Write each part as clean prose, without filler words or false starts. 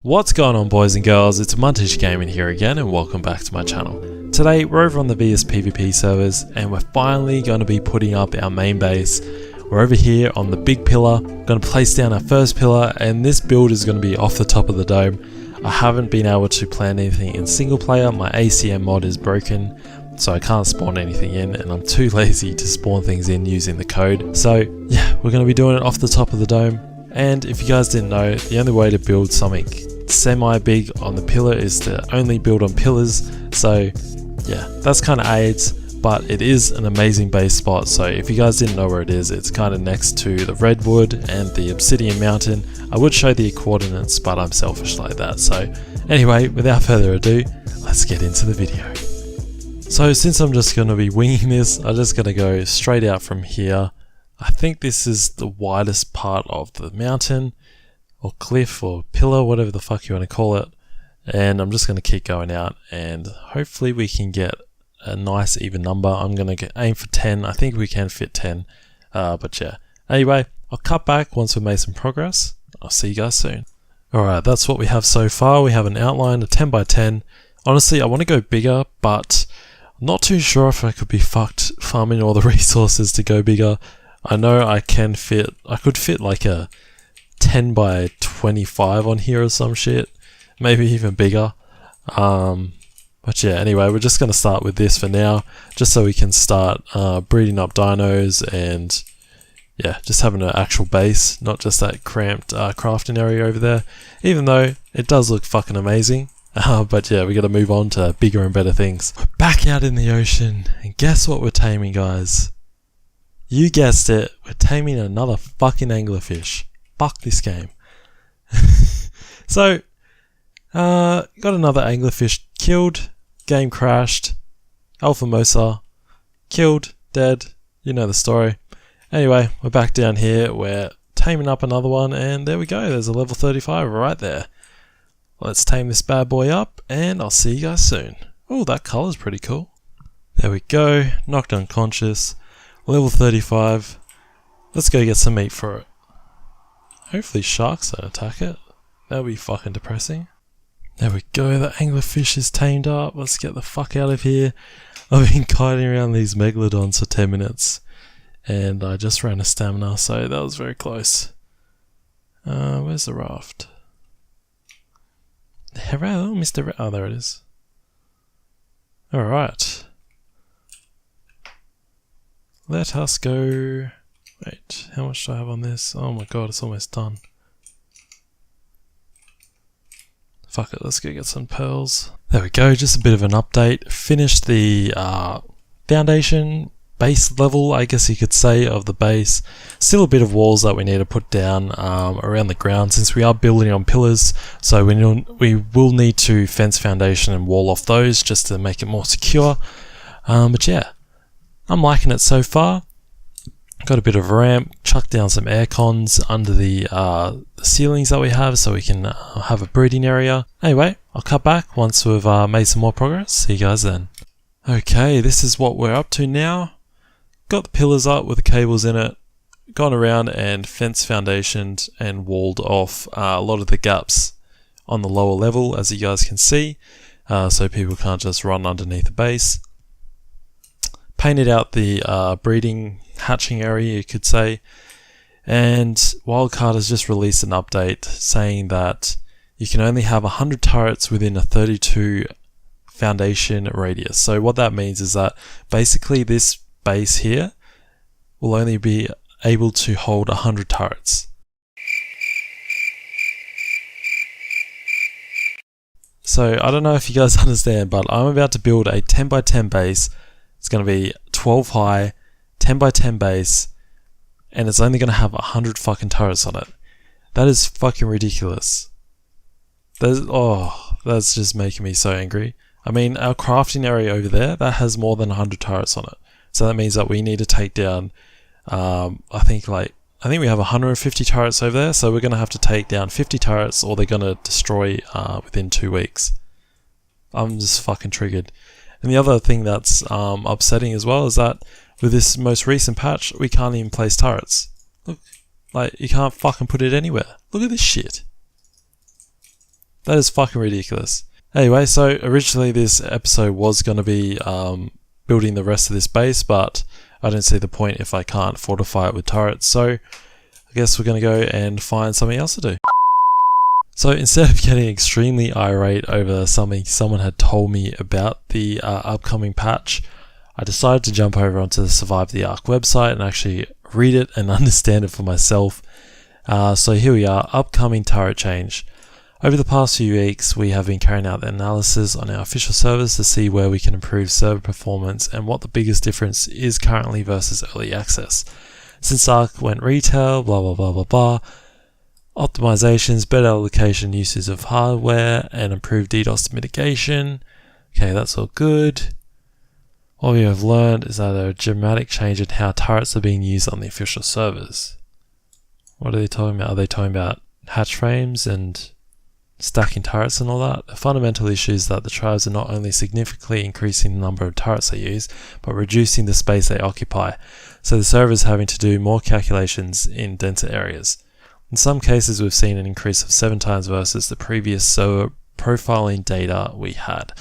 What's going on, boys and girls? It's Muntish Gaming here again, and welcome back to my channel. Today we're over on the vsPvP servers, and we're finally going to be putting up our main base. We're over here on the big pillar, going to place down our first pillar, and this build is going to be off the top of the dome. I haven't been able to plan anything in single player. My ACM mod is broken, so I can't spawn anything in, and I'm too lazy to spawn things in using the code. So yeah, we're going to be doing it off the top of the dome. And if you guys didn't know, the only way to build something semi-big on the pillar is to only build on pillars. So yeah, that's kind of AIDS, but it is an amazing base spot. So if you guys didn't know where it is, it's kind of next to the redwood and the obsidian mountain. I would show the coordinates, but I'm selfish like that. So anyway, without further ado, let's get into the video. So since I'm just going to be winging this, I'm just going to go straight out from here. I think this is the widest part of the mountain or cliff or pillar, whatever the fuck you want to call it, and I'm just going to keep going out, and hopefully we can get a nice even number. I'm going to aim for 10. I think we can fit 10, but yeah. Anyway, I'll cut back once we've made some progress. I'll see you guys soon. Alright, that's what we have so far. We have an outline of 10 by 10. Honestly, I want to go bigger, but I'm not too sure if I could be fucked farming all the resources to go bigger. I know I could fit like a 10 by 25 on here or some shit, maybe even bigger. But yeah, anyway, we're just going to start with this for now, just so we can start breeding up dinos and yeah, just having an actual base, not just that cramped crafting area over there, even though it does look fucking amazing. But yeah, we got to move on to bigger and better things. We're back out in the ocean, and guess what we're taming, guys? You guessed it, we're taming another fucking anglerfish. Fuck this game. So, got another anglerfish killed, game crashed, Alpha Mosa, killed, dead, you know the story. Anyway, we're back down here, we're taming up another one, and there we go, there's a level 35 right there. Let's tame this bad boy up, and I'll see you guys soon. Oh, that colour's pretty cool. There we go, knocked unconscious. Level 35. Let's go get some meat for it. Hopefully sharks don't attack it. That would be fucking depressing. There we go, the anglerfish is tamed up. Let's get the fuck out of here. I've been kiting around these megalodons for 10 minutes. And I just ran a stamina, so that was very close. Where's the raft? Hello, Mr. Oh, there it is. Alright. Let us go. Wait, how much do I have on this? Oh my god, it's almost done. Fuck it, let's go get some pearls. There we go, just a bit of an update. Finished the foundation base level, I guess you could say, of the base. Still a bit of walls that we need to put down around the ground, since we are building on pillars. So we will need to fence foundation and wall off those just to make it more secure. But yeah. I'm liking it so far. Got a bit of a ramp, chucked down some air cons under the ceilings that we have so we can have a breeding area. Anyway, I'll cut back once we've made some more progress. See you guys then. Okay, this is what we're up to now. Got the pillars up with the cables in it. Gone around and fence foundationed and walled off a lot of the gaps on the lower level, as you guys can see, so people can't just run underneath the base. Painted out the breeding hatching area, you could say, and Wildcard has just released an update saying that you can only have 100 turrets within a 32 foundation radius. So what that means is that basically this base here will only be able to hold 100 turrets. So I don't know if you guys understand, but I'm about to build a 10 by 10 base. It's going to be 12 high, 10 by 10 base, and it's only going to have 100 fucking turrets on it. That is fucking ridiculous. That's just making me so angry. I mean, our crafting area over there, that has more than 100 turrets on it. So that means that we need to take down, I think we have 150 turrets over there, so we're going to have to take down 50 turrets, or they're going to destroy within 2 weeks. I'm just fucking triggered. And the other thing that's upsetting as well is that with this most recent patch, we can't even place turrets. Look, like, you can't fucking put it anywhere. Look at this shit. That is fucking ridiculous. Anyway, so originally this episode was going to be building the rest of this base, but I don't see the point if I can't fortify it with turrets, so I guess we're going to go and find something else to do. So instead of getting extremely irate over something someone had told me about the upcoming patch, I decided to jump over onto the Survive the Ark website and actually read it and understand it for myself. So here we are, upcoming turret change. Over the past few weeks, we have been carrying out the analysis on our official servers to see where we can improve server performance and what the biggest difference is currently versus early access. Since Ark went retail, blah blah blah blah blah, optimizations, better allocation usage of hardware, and improved DDoS mitigation. Okay, that's all good. What we have learned is that there are a dramatic change in how turrets are being used on the official servers. What are they talking about? Are they talking about hatch frames and stacking turrets and all that? The fundamental issue is that the tribes are not only significantly increasing the number of turrets they use, but reducing the space they occupy, so the server is having to do more calculations in denser areas. In some cases, we've seen an increase of 7 times versus the previous server profiling data we had.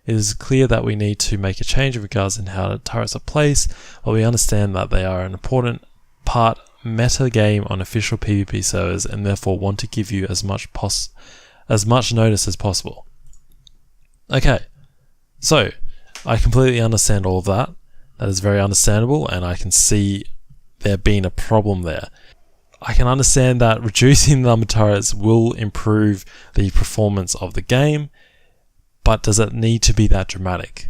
It is clear that we need to make a change in regards to how the turrets are placed, but we understand that they are an important part meta game on official PvP servers and therefore want to give you as much notice as possible. Okay, so I completely understand all of that. That is very understandable, and I can see there being a problem there. I can understand that reducing the number of turrets will improve the performance of the game, but does it need to be that dramatic?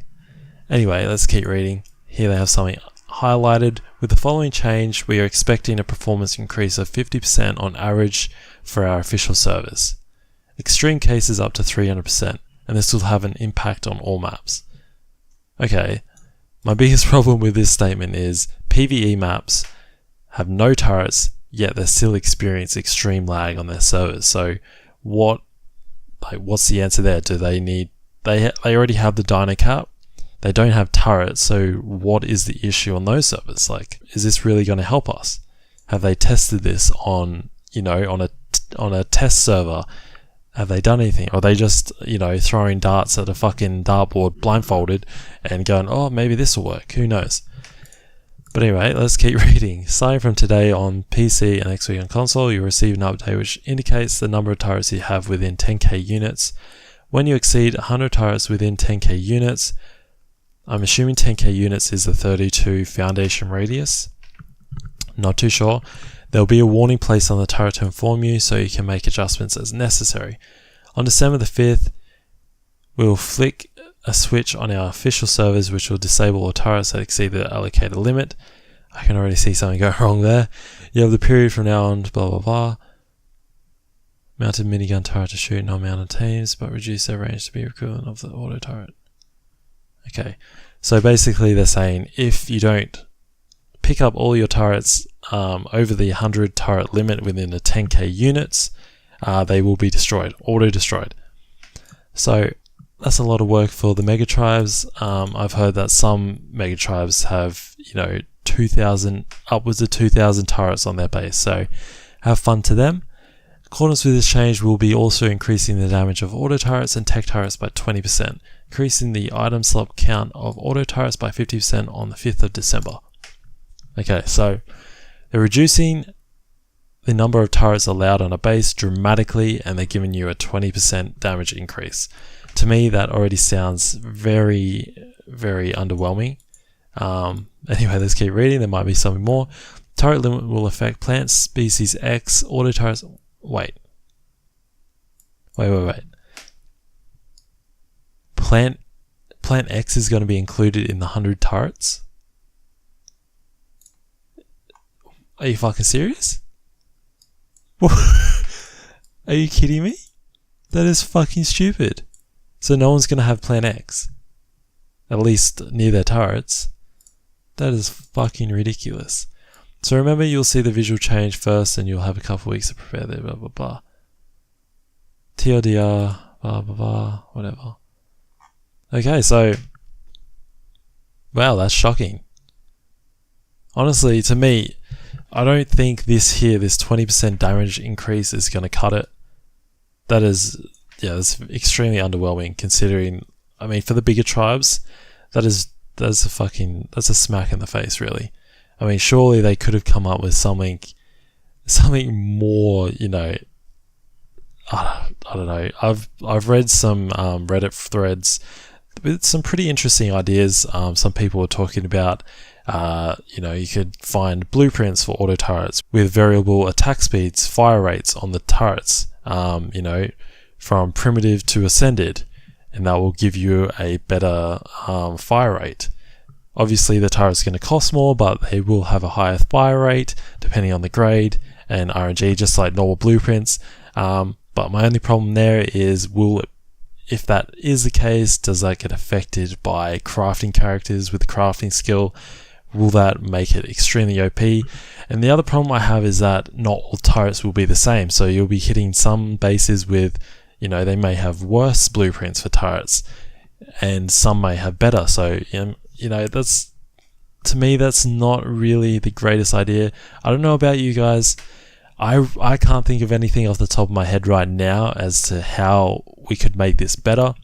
Anyway, let's keep reading. Here they have something highlighted. With the following change, we are expecting a performance increase of 50% on average for our official servers. Extreme cases up to 300%, and this will have an impact on all maps. Okay, my biggest problem with this statement is PvE maps have no turrets, yet they still experience extreme lag on their servers. So what's the answer there? Do they need, they already have the dyno cap, they don't have turrets, so what is the issue on those servers? Like, is this really going to help us? Have they tested this on, on a test server? Have they done anything? Or are they just, throwing darts at a fucking dartboard blindfolded and going, oh, maybe this will work, who knows? But anyway, let's keep reading. Starting from today on PC and next week on console, you'll receive an update which indicates the number of turrets you have within 10k units. When you exceed 100 turrets within 10k units, I'm assuming 10k units is the 32 foundation radius. Not too sure. There will be a warning placed on the turret to inform you so you can make adjustments as necessary. On December the 5th, we will flick a switch on our official servers which will disable all turrets that exceed the allocated limit. I can already see something go wrong there. You have the period from now on, blah blah blah. Mounted minigun turret to shoot non-mounted teams, but reduce their range to be equivalent of the auto turret. Okay, so basically they're saying if you don't pick up all your turrets over the 100 turret limit within the 10k units, they will be destroyed, auto-destroyed. So that's a lot of work for the mega tribes. I've heard that some mega tribes have, 2,000, upwards of 2,000 turrets on their base, so have fun to them. In accordance with this change, we'll be also increasing the damage of auto turrets and tech turrets by 20%, increasing the item slot count of auto turrets by 50% on the 5th of December. Okay, so they're reducing the number of turrets allowed on a base dramatically, and they're giving you a 20% damage increase. To me, that already sounds very, very underwhelming. Anyway, let's keep reading. There might be something more. Turret limit will affect plant species X, auto turrets. Wait. Plant X is going to be included in the 100 turrets? Are you fucking serious? Are you kidding me? That is fucking stupid. So no one's going to have Plan X. At least near their turrets. That is fucking ridiculous. So remember, you'll see the visual change first and you'll have a couple weeks to prepare there, blah blah blah. TLDR, blah blah blah, whatever. Okay, so wow, that's shocking. Honestly, to me, I don't think this 20% damage increase is going to cut it. That is, yeah, that's extremely underwhelming considering, I mean, for the bigger tribes, that's a smack in the face, really. I mean, surely they could have come up with something more, you know, I don't know. I've read some Reddit threads with some pretty interesting ideas. Some people were talking about, you know, you could find blueprints for auto turrets with variable attack speeds, fire rates on the turrets, you know, from primitive to ascended, and that will give you a better fire rate. Obviously the turret's going to cost more, but they will have a higher fire rate depending on the grade and RNG, just like normal blueprints. But my only problem there is, if that is the case, does that get affected by crafting characters with crafting skill? Will that make it extremely OP? And the other problem I have is that not all turrets will be the same. So you'll be hitting some bases with, you know, they may have worse blueprints for turrets, and some may have better. So, you know, that's, to me, that's not really the greatest idea. I don't know about you guys. I can't think of anything off the top of my head right now as to how we could make this better.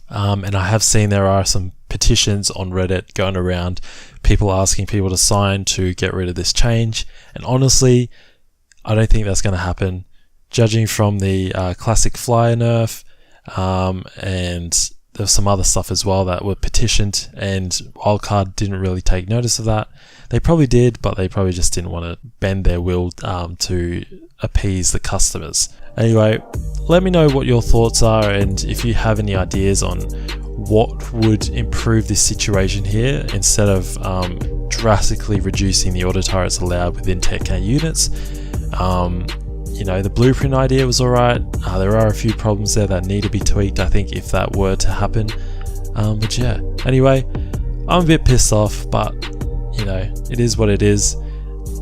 And I have seen there are some petitions on Reddit going around, people asking people to sign to get rid of this change. And honestly, I don't think that's going to happen. Judging from the classic flyer nerf, and there's some other stuff as well that were petitioned, and Wildcard didn't really take notice of that. They probably did, but they probably just didn't want to bend their will to appease the customers. Anyway, let me know what your thoughts are, and if you have any ideas on what would improve this situation here instead of drastically reducing the auto turrets allowed within 10k units. You know, the blueprint idea was alright. There are a few problems there that need to be tweaked, I think, if that were to happen. But yeah, anyway, I'm a bit pissed off, but you know, it is what it is.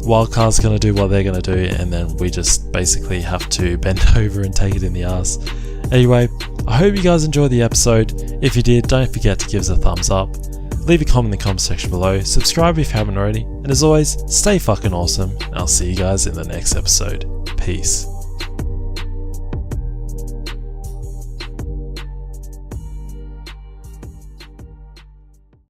Wildcard's going to do what they're going to do, and then we just basically have to bend over and take it in the ass. Anyway, I hope you guys enjoyed the episode. If you did, don't forget to give us a thumbs up. Leave a comment in the comment section below. Subscribe if you haven't already. And as always, stay fucking awesome. And I'll see you guys in the next episode. Peace.